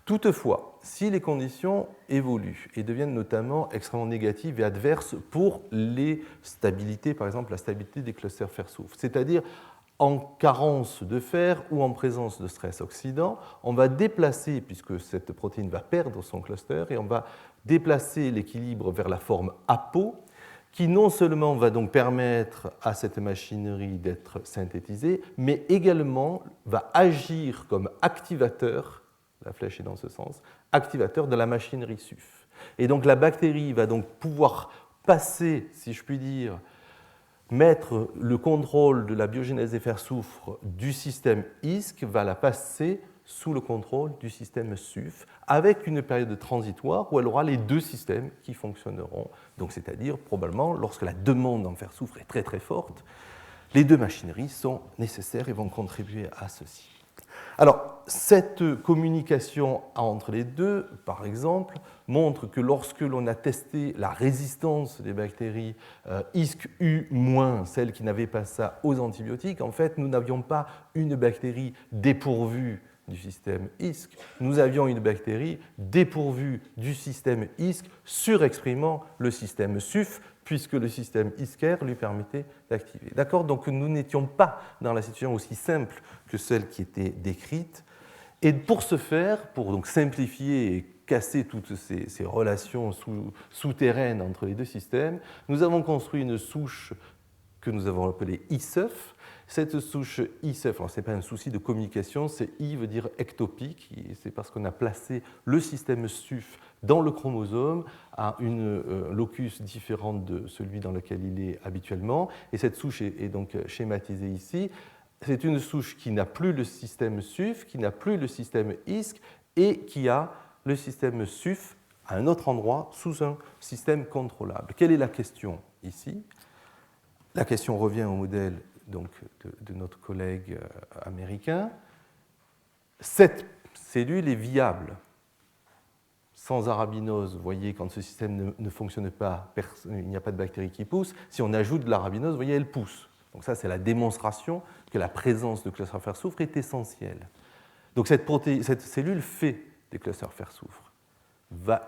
Toutefois, si les conditions évoluent et deviennent notamment extrêmement négatives et adverses pour les stabilités, par exemple la stabilité des clusters fer-soufre, c'est-à-dire en carence de fer ou en présence de stress oxydant, on va déplacer, puisque cette protéine va perdre son cluster, et on va déplacer l'équilibre vers la forme apo, qui non seulement va donc permettre à cette machinerie d'être synthétisée, mais également va agir comme activateur, la flèche est dans ce sens, activateur de la machinerie SUF. Et donc la bactérie va donc pouvoir passer, si je puis dire, mettre le contrôle de la biogénèse des fer-soufre du système ISC, va la passer sous le contrôle du système SUF, avec une période transitoire où elle aura les deux systèmes qui fonctionneront. Donc, c'est-à-dire, probablement, lorsque la demande en fer-soufre est très très forte, les deux machineries sont nécessaires et vont contribuer à ceci. Alors, cette communication entre les deux, par exemple, montre que lorsque l'on a testé la résistance des bactéries ISC-U-, celles qui n'avaient pas ça, aux antibiotiques, en fait, nous n'avions pas une bactérie dépourvue du système ISC, nous avions une bactérie dépourvue du système ISC surexprimant le système SUF, puisque le système ISCAR lui permettait d'activer. D'accord? Donc nous n'étions pas dans la situation aussi simple que celle qui était décrite. Et pour ce faire, pour donc simplifier et casser toutes ces relations souterraines entre les deux systèmes, nous avons construit une souche que nous avons appelée ISEF. Cette souche ISEF, ce n'est pas un souci de communication, c'est I veut dire ectopique, c'est parce qu'on a placé le système SUF dans le chromosome à une locus différente de celui dans lequel il est habituellement. Et cette souche est donc schématisée ici. C'est une souche qui n'a plus le système SUF, qui n'a plus le système ISC et qui a le système SUF à un autre endroit sous un système contrôlable. Quelle est la question ici? La question revient au modèle donc, de notre collègue américain. Cette cellule est viable. Sans arabinose, vous voyez, quand ce système ne fonctionne pas, il n'y a pas de bactéries qui poussent. Si on ajoute de l'arabinose, vous voyez, elle pousse. Donc ça, c'est la démonstration que la présence de clusters fer-soufre est essentielle. Donc cette cellule fait des clusters fer-soufre.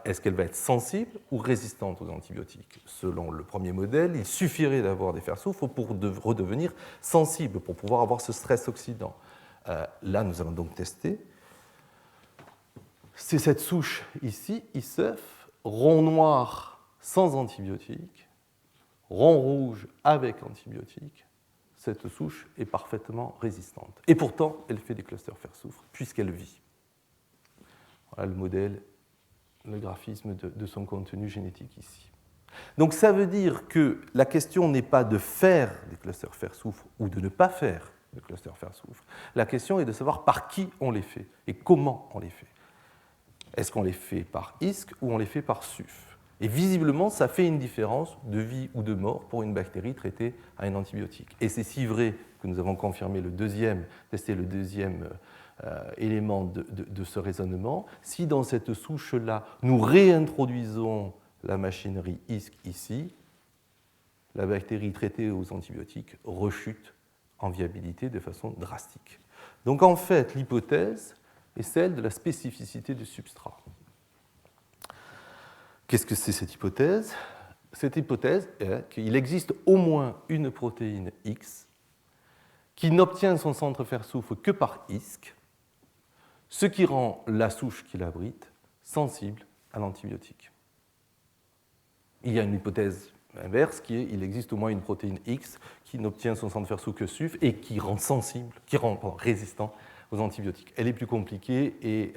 Est-ce qu'elle va être sensible ou résistante aux antibiotiques? Selon le premier modèle, il suffirait d'avoir des fer-soufre pour redevenir sensible, pour pouvoir avoir ce stress oxydant. Là, nous allons donc tester. C'est cette souche ici, ISEF, rond noir sans antibiotiques, rond rouge avec antibiotiques. Cette souche est parfaitement résistante. Et pourtant, elle fait des clusters fer-soufre, puisqu'elle vit. Voilà le modèle, le graphisme de son contenu génétique ici. Donc ça veut dire que la question n'est pas de faire des clusters fer-soufre ou de ne pas faire de clusters fer-soufre. La question est de savoir par qui on les fait et comment on les fait. Est-ce qu'on les fait par ISC ou on les fait par SUF? Et visiblement, ça fait une différence de vie ou de mort pour une bactérie traitée à un antibiotique. Et c'est si vrai que nous avons confirmé testé le deuxième élément de ce raisonnement. Si dans cette souche-là, nous réintroduisons la machinerie ISC ici, la bactérie traitée aux antibiotiques rechute en viabilité de façon drastique. Donc en fait, l'hypothèse est celle de la spécificité du substrat. Qu'est-ce que c'est cette hypothèse? Cette hypothèse est qu'il existe au moins une protéine X qui n'obtient son centre fer-soufre que par ISC, ce qui rend la souche qui l'abrite sensible à l'antibiotique. Il y a une hypothèse inverse qui est qu'il existe au moins une protéine X qui n'obtient son centre fer-soufre que SUF et qui rend résistant aux antibiotiques. Elle est plus compliquée et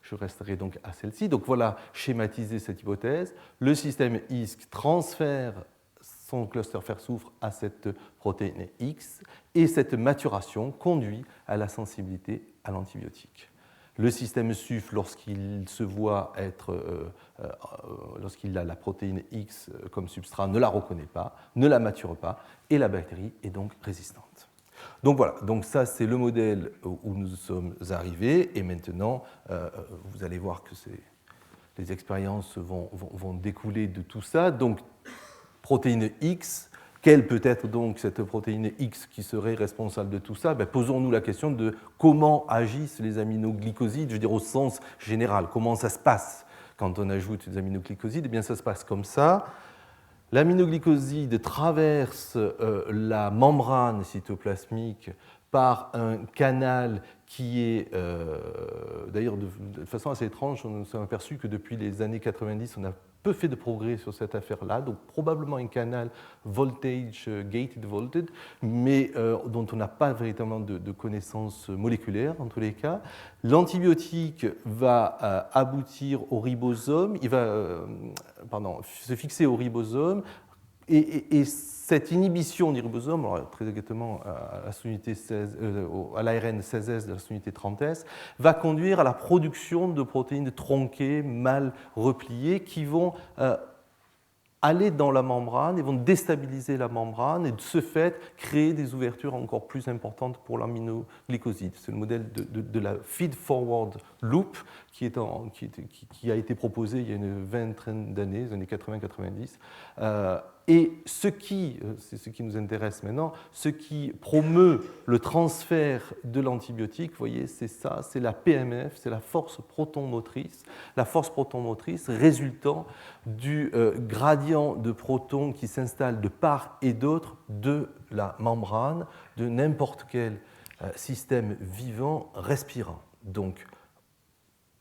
je resterai donc à celle-ci. Donc voilà, schématiser cette hypothèse. Le système ISC transfère son cluster fer-soufre à cette protéine X et cette maturation conduit à la sensibilité à l'antibiotique. Le système SUF, lorsqu'il se voit lorsqu'il a la protéine X comme substrat, ne la reconnaît pas, ne la mature pas, et la bactérie est donc résistante. Donc voilà, donc ça c'est le modèle où nous sommes arrivés, et maintenant vous allez voir que les expériences vont découler de tout ça. Donc protéine X, quelle peut être donc cette protéine X qui serait responsable de tout ça? Posons-nous la question de comment agissent les aminoglycosides, je veux dire au sens général, comment ça se passe quand on ajoute des aminoglycosides? Eh bien ça se passe comme ça. L'aminoglycoside traverse la membrane cytoplasmique par un canal qui est, d'ailleurs de façon assez étrange, on s'est aperçu que depuis les années 90, on a peu fait de progrès sur cette affaire-là, donc probablement un canal voltage, gated voltage, mais dont on n'a pas véritablement de connaissances moléculaires en tous les cas. L'antibiotique va aboutir au ribosome, il va se fixer au ribosome, et cette inhibition du ribosome, alors très exactement à l'ARN 16S de la sous-unité 30S, va conduire à la production de protéines tronquées, mal repliées, qui vont aller dans la membrane et vont déstabiliser la membrane et de ce fait créer des ouvertures encore plus importantes pour l'aminoglycoside. C'est le modèle de la feed-forward loop qui a été proposé il y a une vingtaine d'années, les années 80-90, Et c'est ce qui nous intéresse maintenant, ce qui promeut le transfert de l'antibiotique, vous voyez, c'est ça, c'est la PMF, c'est la force proton-motrice. La force proton-motrice résultant du gradient de protons qui s'installe de part et d'autre de la membrane de n'importe quel système vivant respirant. Donc,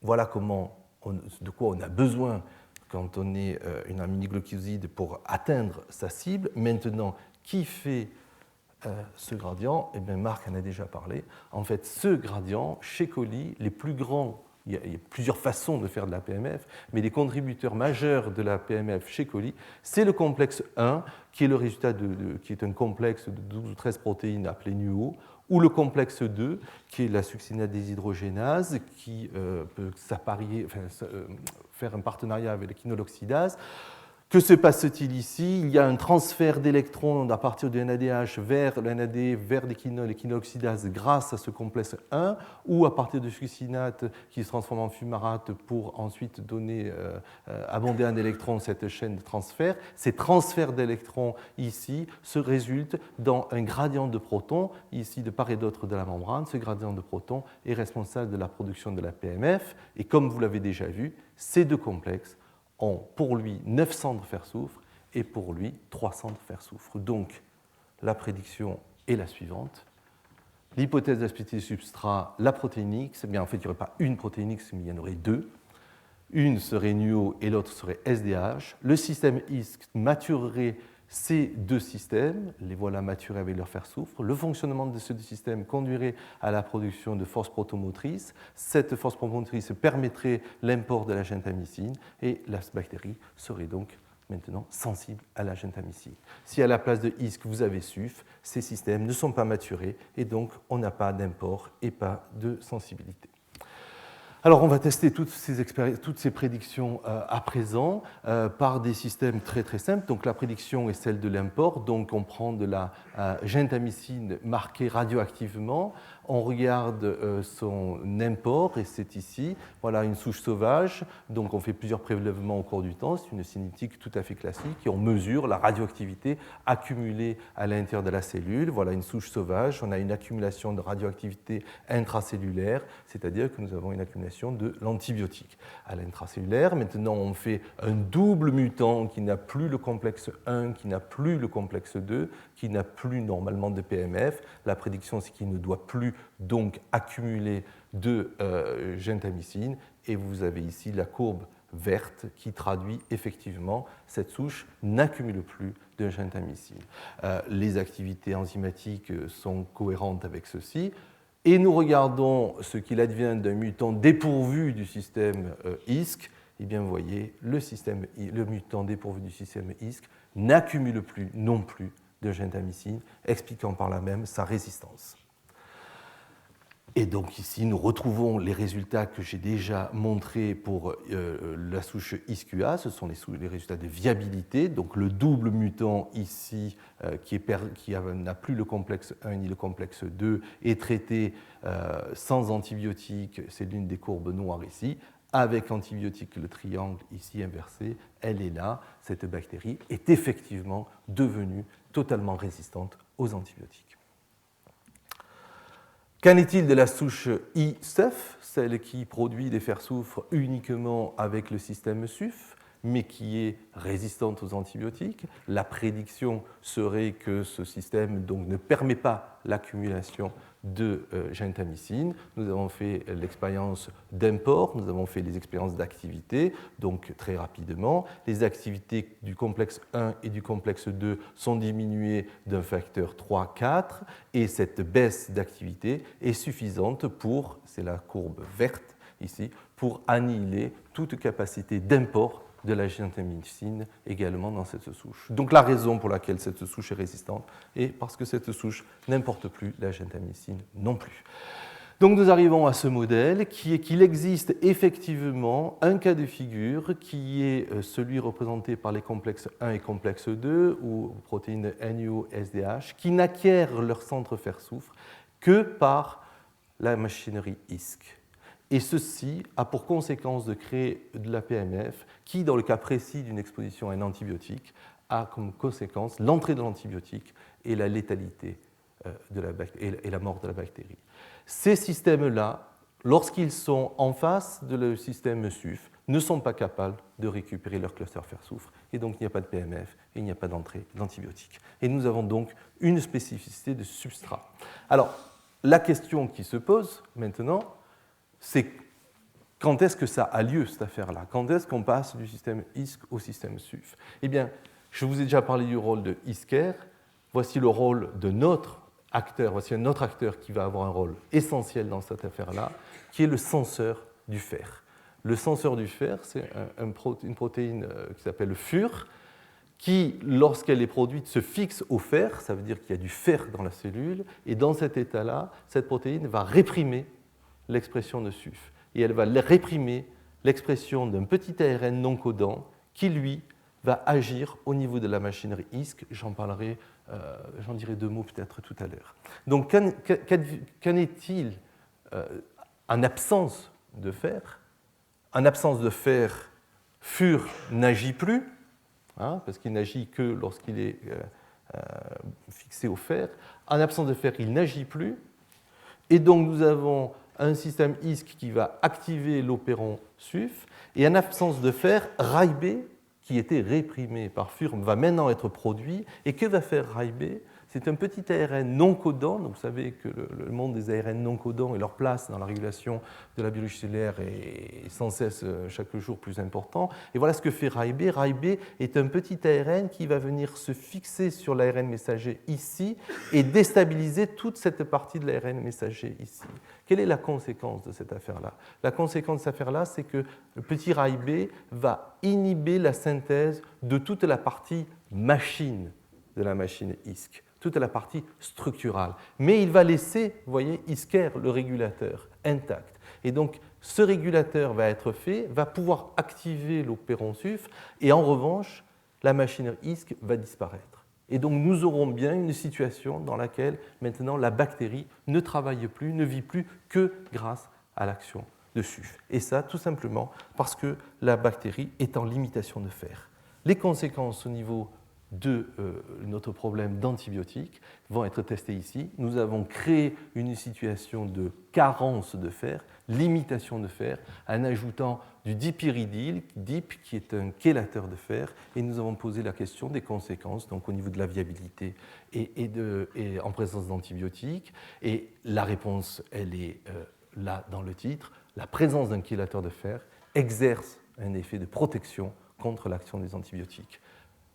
voilà de quoi on a besoin quand on est une aminoglycoside pour atteindre sa cible. Maintenant, qui fait ce gradient? Eh bien, Marc en a déjà parlé. En fait, ce gradient, chez coli, les plus grands, il y a plusieurs façons de faire de la PMF, mais les contributeurs majeurs de la PMF chez coli, c'est le complexe 1, qui est le résultat qui est un complexe de 12 ou 13 protéines appelé NUO, ou le complexe 2, qui est la succinate déshydrogénase, qui peut faire un partenariat avec la quinoloxydase. Que se passe-t-il ici? Il y a un transfert d'électrons à partir du NADH vers le NAD, vers les quinoloxydases grâce à ce complexe 1, ou à partir de succinate qui se transforme en fumarate pour ensuite abonder un électron cette chaîne de transfert. Ces transferts d'électrons ici se résultent dans un gradient de protons, ici de part et d'autre de la membrane. Ce gradient de protons est responsable de la production de la PMF, et comme vous l'avez déjà vu, ces deux complexes ont pour lui 9 cendres fer-soufre et pour lui 3 cendres fer-soufre. Donc, la prédiction est la suivante. L'hypothèse d'aspérité du substrat, la protéine X, eh bien, en fait, il n'y aurait pas une protéine X, mais il y en aurait deux. Une serait NUO et l'autre serait SDH. Le système X maturerait ces deux systèmes, les voilà maturés avec leur fer-soufre. Le fonctionnement de ces deux systèmes conduirait à la production de force protomotrice. Cette force protomotrice permettrait l'import de la gentamicine et la bactérie serait donc maintenant sensible à la gentamicine. Si à la place de ISC vous avez SUF, ces systèmes ne sont pas maturés et donc on n'a pas d'import et pas de sensibilité. Alors, on va tester toutes ces prédictions à présent par des systèmes très très simples. Donc, la prédiction est celle de l'import. Donc, on prend de la gentamicine marquée radioactivement. On regarde son import, et c'est ici. Voilà une souche sauvage. Donc, on fait plusieurs prélèvements au cours du temps. C'est une cinétique tout à fait classique. Et on mesure la radioactivité accumulée à l'intérieur de la cellule. Voilà une souche sauvage. On a une accumulation de radioactivité intracellulaire, c'est-à-dire que nous avons une accumulation de l'antibiotique à l'intracellulaire. Maintenant, on fait un double mutant qui n'a plus le complexe 1, qui n'a plus le complexe 2, qui n'a plus normalement de PMF. La prédiction, c'est qu'il ne doit plus donc accumuler de gentamicine. Et vous avez ici la courbe verte qui traduit effectivement cette souche n'accumule plus de gentamicine. Les activités enzymatiques sont cohérentes avec ceci. Et nous regardons ce qu'il advient d'un mutant dépourvu du système ISC. Eh bien, vous voyez, le mutant dépourvu du système ISC n'accumule plus non plus de gentamicine, expliquant par là même sa résistance. Et donc ici, nous retrouvons les résultats que j'ai déjà montrés pour la souche ISQA. Ce sont les résultats de viabilité. Donc le double mutant ici, qui n'a plus le complexe 1 ni le complexe 2, est traité sans antibiotiques. C'est l'une des courbes noires ici. Avec antibiotique, le triangle ici inversé, elle est là. Cette bactérie est effectivement devenue totalement résistante aux antibiotiques. Qu'en est-il de la souche I-SUF, celle qui produit des fer-soufre uniquement avec le système SUF, mais qui est résistante aux antibiotiques? La prédiction serait que ce système donc, ne permet pas l'accumulation de gentamicine. Nous avons fait l'expérience d'import, nous avons fait les expériences d'activité, donc très rapidement. Les activités du complexe 1 et du complexe 2 sont diminuées d'un facteur 3-4 et cette baisse d'activité est suffisante pour, c'est la courbe verte ici, pour annihiler toute capacité d'import de la gentamicine également dans cette souche. Donc la raison pour laquelle cette souche est résistante est parce que cette souche n'importe plus la gentamicine non plus. Donc nous arrivons à ce modèle qui est qu'il existe effectivement un cas de figure qui est celui représenté par les complexes 1 et complexe 2 ou protéines NUO, SDH qui n'acquièrent leur centre fer-soufre que par la machinerie ISC. Et ceci a pour conséquence de créer de la PMF qui, dans le cas précis d'une exposition à un antibiotique, a comme conséquence l'entrée de l'antibiotique et la létalité et la mort de la bactérie. Ces systèmes-là, lorsqu'ils sont en face de le système SUF, ne sont pas capables de récupérer leur cluster fer-soufre, et donc il n'y a pas de PMF et il n'y a pas d'entrée d'antibiotiques. Et nous avons donc une spécificité de substrat. Alors, la question qui se pose maintenant, c'est quand est-ce que ça a lieu, cette affaire-là? Quand est-ce qu'on passe du système ISC au système SUF? Eh bien, je vous ai déjà parlé du rôle de ISCER. Voici le rôle de notre acteur. Voici un autre acteur qui va avoir un rôle essentiel dans cette affaire-là, qui est le senseur du fer. Le senseur du fer, c'est une protéine qui s'appelle le FUR, qui, lorsqu'elle est produite, se fixe au fer, ça veut dire qu'il y a du fer dans la cellule, et dans cet état-là, cette protéine va réprimer l'expression de SUF. Et elle va réprimer l'expression d'un petit ARN non codant qui, lui, va agir au niveau de la machinerie ISC. J'en dirai 2 mots peut-être tout à l'heure. Donc, qu'en est-il en absence de fer? En absence de fer, FUR n'agit plus, parce qu'il n'agit que lorsqu'il est fixé au fer. En absence de fer, il n'agit plus. Et donc, nous avons un système ISC qui va activer l'opéron SUF. Et en absence de fer, RAIB, qui était réprimé par FUR, va maintenant être produit. Et que va faire RAIB? C'est un petit ARN non codant. Donc, vous savez que le monde des ARN non codants et leur place dans la régulation de la biologie cellulaire est sans cesse, chaque jour, plus important. Et voilà ce que fait RAIB. RAIB est un petit ARN qui va venir se fixer sur l'ARN messager ici et déstabiliser toute cette partie de l'ARN messager ici. Quelle est la conséquence de cette affaire-là? La conséquence de cette affaire-là, c'est que le petit RAIB va inhiber la synthèse de toute la partie machine de la machine ISC, toute la partie structurale. Mais il va laisser, vous voyez, ISCER, le régulateur, intact. Et donc, ce régulateur va être fait, va pouvoir activer l'opéron SUF, et en revanche, la machine ISC va disparaître. Et donc, nous aurons bien une situation dans laquelle, maintenant, la bactérie ne travaille plus, ne vit plus que grâce à l'action de SUF. Et ça, tout simplement, parce que la bactérie est en limitation de fer. Les conséquences au niveau de notre problème d'antibiotiques vont être testées ici. Nous avons créé une situation de carence de fer, limitation de fer, en ajoutant du dipyridyle, DIP, qui est un chélateur de fer, et nous avons posé la question des conséquences, donc au niveau de la viabilité et en présence d'antibiotiques. Et la réponse, elle est là dans le titre. La présence d'un chélateur de fer exerce un effet de protection contre l'action des antibiotiques.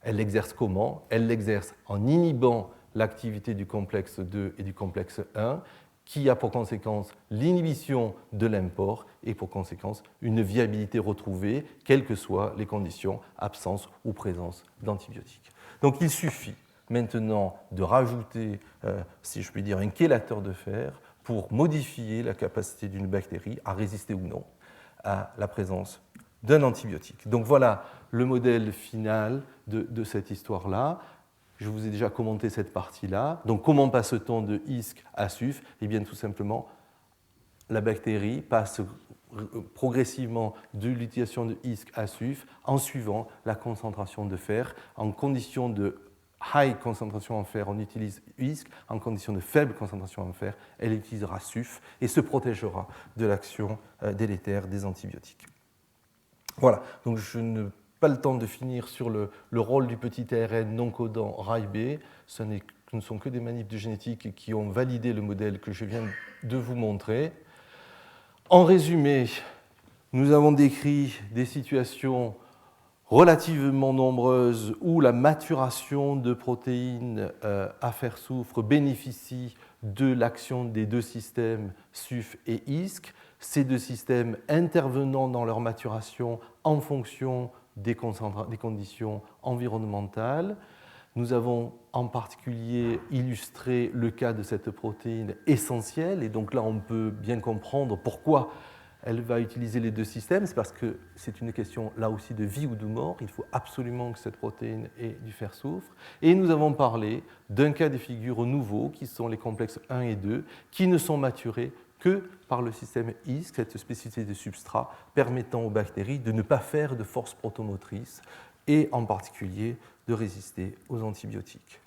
Elle l'exerce comment? Elle l'exerce en inhibant l'activité du complexe 2 et du complexe 1, qui a pour conséquence l'inhibition de l'import et pour conséquence une viabilité retrouvée, quelles que soient les conditions, absence ou présence d'antibiotiques. Donc il suffit maintenant de rajouter, si je puis dire, un chélateur de fer pour modifier la capacité d'une bactérie à résister ou non à la présence d'un antibiotique. Donc voilà le modèle final de cette histoire-là. Je vous ai déjà commenté cette partie-là. Donc comment passe-t-on de ISC à SUF? Eh bien tout simplement, la bactérie passe progressivement de l'utilisation de ISC à SUF en suivant la concentration de fer. En condition de high concentration en fer, on utilise ISC. En condition de faible concentration en fer, elle utilisera SUF et se protégera de l'action délétère des antibiotiques. Voilà, donc je n'ai pas le temps de finir sur le rôle du petit ARN non codant RAIB. Ce ne sont que des manipes de génétique qui ont validé le modèle que je viens de vous montrer. En résumé, nous avons décrit des situations relativement nombreuses où la maturation de protéines à fer-soufre bénéficie de l'action des deux systèmes SUF et ISC. Ces deux systèmes intervenant dans leur maturation en fonction des conditions environnementales. Nous avons en particulier illustré le cas de cette protéine essentielle, et donc là on peut bien comprendre pourquoi elle va utiliser les deux systèmes. C'est parce que c'est une question là aussi de vie ou de mort. Il faut absolument que cette protéine ait du fer-soufre. Et nous avons parlé d'un cas de figure nouveau qui sont les complexes 1 et 2 qui ne sont maturés que par le système ISC, cette spécificité de substrat permettant aux bactéries de ne pas faire de force protomotrice et en particulier de résister aux antibiotiques.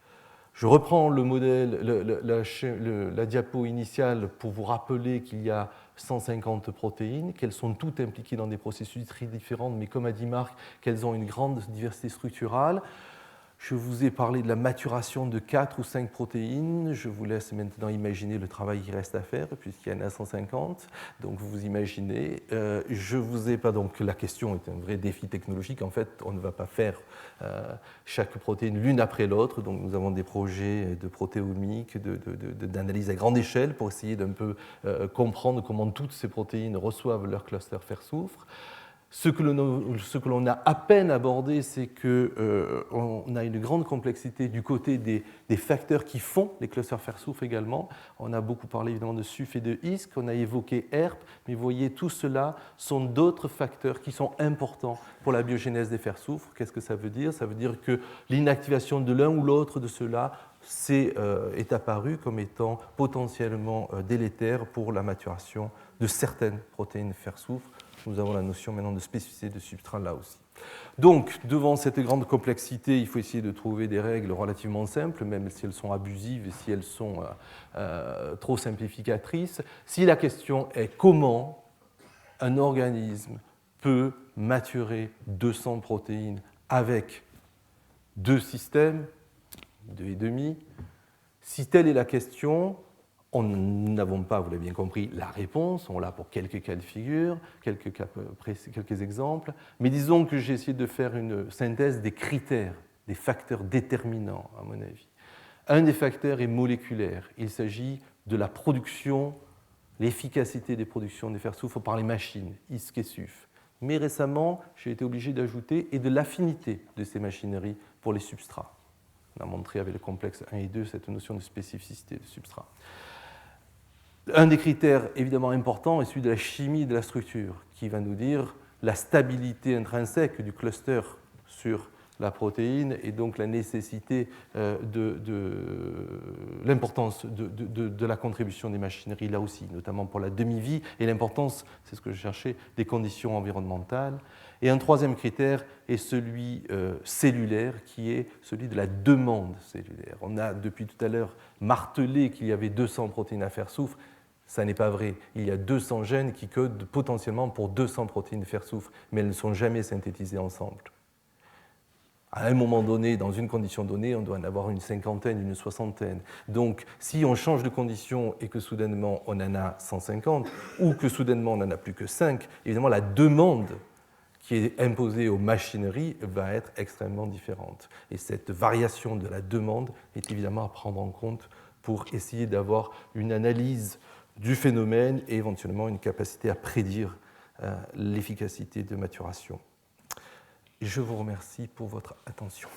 Je reprends le modèle, la diapo initiale pour vous rappeler qu'il y a 150 protéines, qu'elles sont toutes impliquées dans des processus très différents, mais comme a dit Marc, qu'elles ont une grande diversité structurale. Je vous ai parlé de la maturation de 4 ou 5 protéines. Je vous laisse maintenant imaginer le travail qui reste à faire, puisqu'il y en a 150. Donc vous imaginez. Je vous ai pas donc la question est un vrai défi technologique. En fait, on ne va pas faire chaque protéine l'une après l'autre. Donc nous avons des projets de protéomique, d'analyse à grande échelle pour essayer d'un peu comprendre comment toutes ces protéines reçoivent leur cluster fer-soufre. Ce que l'on a à peine abordé, c'est qu'on a une grande complexité du côté des facteurs qui font les clusters fer-soufre également. On a beaucoup parlé évidemment de SUF et de HISC, on a évoqué ERP, mais vous voyez, tout cela sont d'autres facteurs qui sont importants pour la biogénèse des fer-soufre. Qu'est-ce que ça veut dire? Ça veut dire que l'inactivation de l'un ou l'autre de ceux-là est apparue comme étant potentiellement délétère pour la maturation de certaines protéines fer-soufre. Nous avons la notion maintenant de spécificité de substrat là aussi. Donc, devant cette grande complexité, il faut essayer de trouver des règles relativement simples, même si elles sont abusives et si elles sont trop simplificatrices. Si la question est comment un organisme peut maturer 200 protéines avec 2 systèmes, 2,5, si telle est la question, nous n'avons pas, vous l'avez bien compris, la réponse. On l'a pour quelques cas de figure, quelques exemples. Mais disons que j'ai essayé de faire une synthèse des critères, des facteurs déterminants, à mon avis. Un des facteurs est moléculaire. Il s'agit de la production, l'efficacité des productions des fer-soufre par les machines, HISC et SUF. Mais récemment, j'ai été obligé d'ajouter et de l'affinité de ces machineries pour les substrats. On a montré avec le complexe 1 et 2 cette notion de spécificité de substrat. Un des critères évidemment importants est celui de la chimie de la structure, qui va nous dire la stabilité intrinsèque du cluster sur la protéine et donc la nécessité l'importance de la contribution des machineries là aussi, notamment pour la demi-vie, et l'importance, c'est ce que je cherchais, des conditions environnementales. Et un troisième critère est celui cellulaire, qui est celui de la demande cellulaire. On a depuis tout à l'heure martelé qu'il y avait 200 protéines à fer-soufre. Ça n'est pas vrai. Il y a 200 gènes qui codent potentiellement pour 200 protéines fer-soufre, mais elles ne sont jamais synthétisées ensemble. À un moment donné, dans une condition donnée, on doit en avoir une cinquantaine, une soixantaine. Donc, si on change de condition et que soudainement on en a 150, ou que soudainement on n'en a plus que 5, évidemment la demande qui est imposée aux machineries va être extrêmement différente. Et cette variation de la demande est évidemment à prendre en compte pour essayer d'avoir une analyse du phénomène et éventuellement une capacité à prédire l'efficacité de maturation. Je vous remercie pour votre attention.